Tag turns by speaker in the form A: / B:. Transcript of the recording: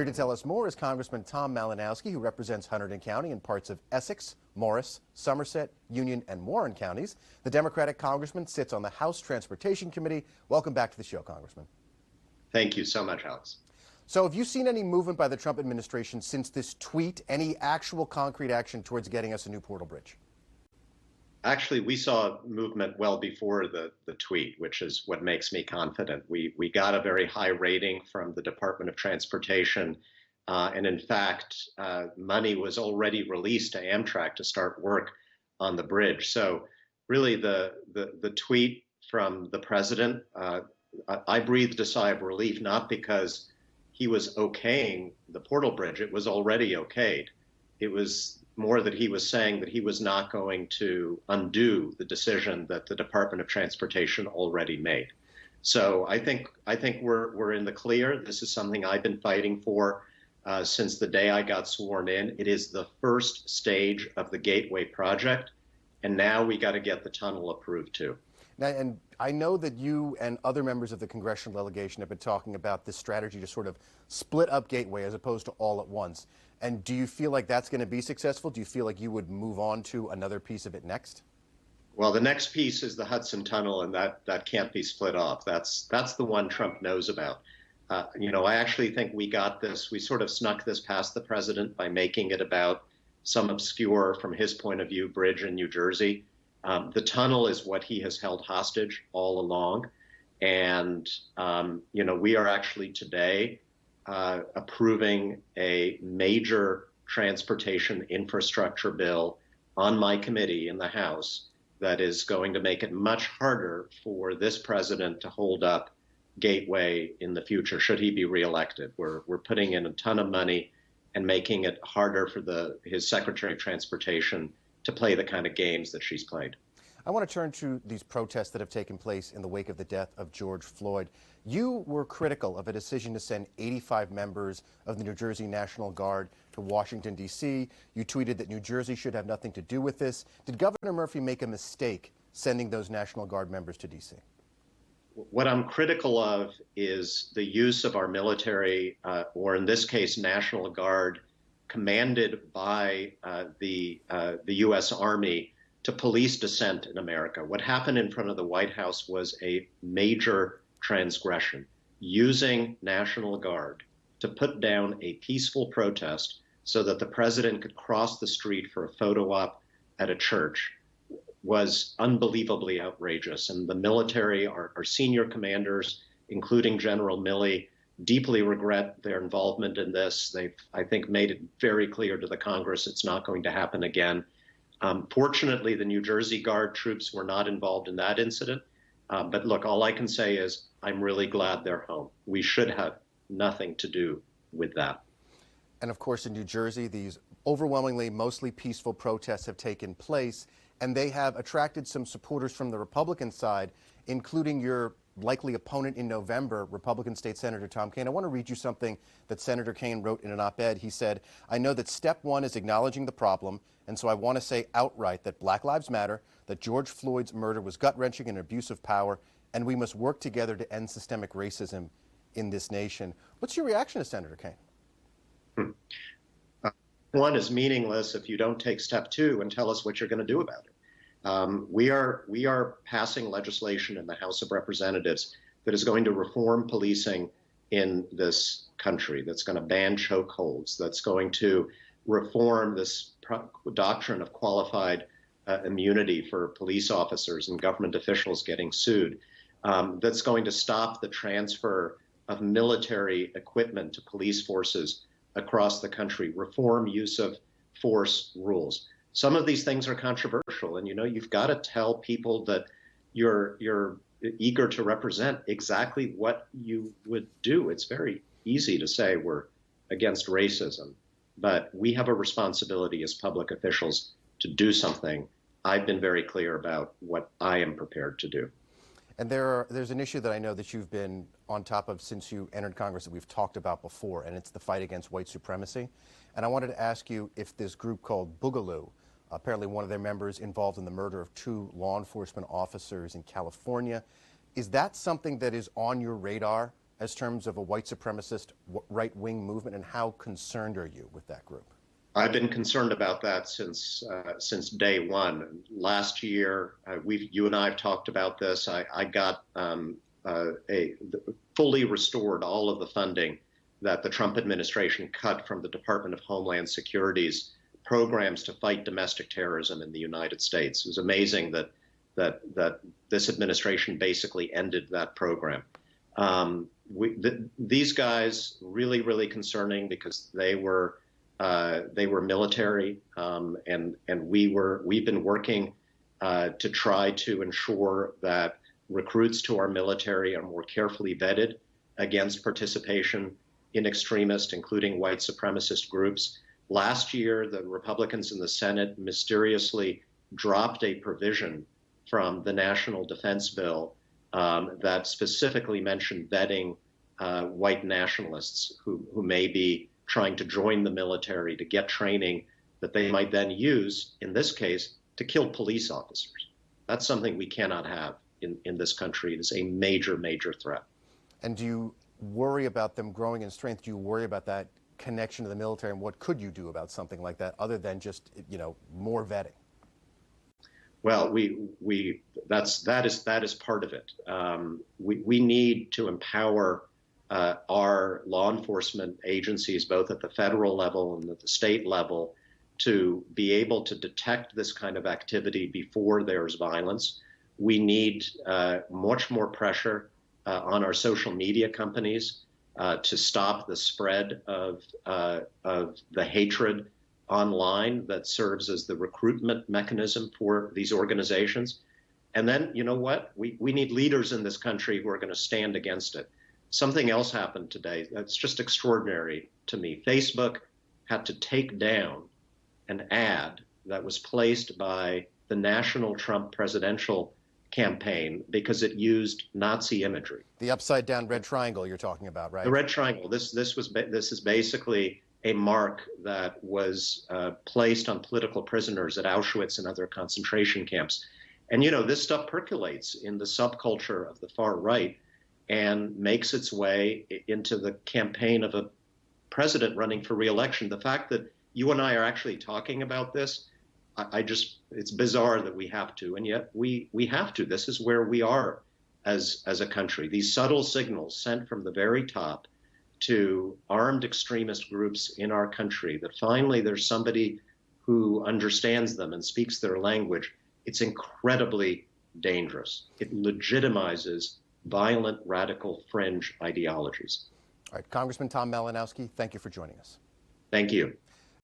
A: Here to tell us more is Congressman Tom Malinowski, who represents Hunterdon County and parts of Essex, Morris, Somerset, Union, and Warren counties. The Democratic congressman sits on the House Transportation Committee. Welcome back to the show, Congressman.
B: Thank you so much, Alex.
A: So have you seen any movement by the Trump administration since this tweet, any actual concrete action towards getting us a new Portal Bridge?
B: Actually, we saw movement well before the tweet, which is what makes me confident. We got a very high rating from the Department of Transportation. And in fact, money was already released to Amtrak to start work on the bridge. So really the tweet from the president, I breathed a sigh of relief, not because he was okaying the Portal Bridge. It was already okayed. It was more that he was saying that he was not going to undo the decision that the Department of Transportation already made. So I think we're in the clear. This is something I've been fighting for since the day I got sworn in. It is the first stage of the Gateway project, and now we got to get the tunnel approved too.
A: Now, and I know that you and other members of the congressional delegation have been talking about this strategy to sort of split up Gateway as opposed to all at once. And do you feel like that's going to be successful? Do you feel like you would move on to another piece of it next?
B: Well, the next piece is the Hudson Tunnel, and that can't be split off. That's the one Trump knows about. I actually think we got this. We sort of snuck this past the president by making it about some obscure, from his point of view, bridge in New Jersey. The tunnel is what he has held hostage all along. And, we are actually today approving a major transportation infrastructure bill on my committee in the House that is going to make it much harder for this president to hold up Gateway in the future, should he be reelected. We're putting in a ton of money and making it harder for his Secretary of Transportation to play the kind of games that she's played.
A: I want to turn to these protests that have taken place in the wake of the death of George Floyd. You were critical of a decision to send 85 members of the New Jersey National Guard to Washington, D.C. You tweeted that New Jersey should have nothing to do with this. Did Governor Murphy make a mistake sending those National Guard members to D.C.?
B: What I'm critical of is the use of our military, or in this case, National Guard, commanded by the U.S. Army to police dissent in America. What happened in front of the White House was a major transgression, using National Guard to put down a peaceful protest so that the president could cross the street for a photo op at a church was unbelievably outrageous. And the military, our senior commanders, including General Milley, deeply regret their involvement in this. They've, I think, made it very clear to the Congress it's not going to happen again. Fortunately, the New Jersey Guard troops were not involved in that incident. But look, all I can say is I'm really glad they're home. We should have nothing to do with that.
A: And of course, in New Jersey, these overwhelmingly mostly peaceful protests have taken place, and they have attracted some supporters from the Republican side, including your likely opponent in November, Republican State Senator Tom Kean. I want to read you something that Senator Kean wrote in an op-ed. He said, "I know that step one is acknowledging the problem, and so I want to say outright that Black Lives Matter, that George Floyd's murder was gut-wrenching and an abuse of power, and we must work together to end systemic racism in this nation." What's your reaction to Senator Kean?
B: One is meaningless if you don't take step two and tell us what you're going to do about it. We are passing legislation in the House of Representatives that is going to reform policing in this country, that's going to ban chokeholds, that's going to reform this doctrine of qualified immunity for police officers and government officials getting sued, that's going to stop the transfer of military equipment to police forces across the country, reform use of force rules. Some of these things are controversial, and you've got to tell people that you're eager to represent exactly what you would do. It's very easy to say we're against racism, but we have a responsibility as public officials to do something. I've been very clear about what I am prepared to do.
A: And there's an issue that I know that you've been on top of since you entered Congress that we've talked about before, and it's the fight against white supremacy. And I wanted to ask you if this group called Boogaloo, apparently one of their members involved in the murder of 2 law enforcement officers in California, is that something that is on your radar as terms of a white supremacist right-wing movement, and how concerned are you with that group?
B: I've been concerned about that since day one. Last year, you and I have talked about this. I got fully restored all of the funding that the Trump administration cut from the Department of Homeland Security's programs to fight domestic terrorism in the United States. It was amazing that this administration basically ended that program. These guys really concerning because they were military, and we've been working to try to ensure that recruits to our military are more carefully vetted against participation in extremist, including white supremacist groups. Last year, the Republicans in the Senate mysteriously dropped a provision from the National Defense Bill that specifically mentioned vetting white nationalists who may be trying to join the military to get training that they might then use, in this case, to kill police officers. That's something we cannot have in this country. It is a major threat.
A: And do you worry about them growing in strength? Do you worry about that connection to the military? And what could you do about something like that other than just, more vetting?
B: Well, that is part of it. We need to empower our law enforcement agencies, both at the federal level and at the state level, to be able to detect this kind of activity before there's violence. We need much more pressure on our social media companies to stop the spread of the hatred online that serves as the recruitment mechanism for these organizations. And then, you know what? We need leaders in this country who are going to stand against it. Something else happened today that's just extraordinary to me. Facebook had to take down an ad that was placed by the national Trump presidential campaign because it used Nazi imagery.
A: The upside down red triangle you're talking about, right?
B: The red triangle. This is basically a mark that was placed on political prisoners at Auschwitz and other concentration camps. And this stuff percolates in the subculture of the far right and makes its way into the campaign of a president running for re-election. The fact that you and I are actually talking about this, it's bizarre that we have to, and yet we have to. This is where we are as a country. These subtle signals sent from the very top to armed extremist groups in our country, that finally there's somebody who understands them and speaks their language. It's incredibly dangerous. It legitimizes violent, radical, fringe ideologies.
A: All right, Congressman Tom Malinowski, thank you for joining us.
B: Thank you.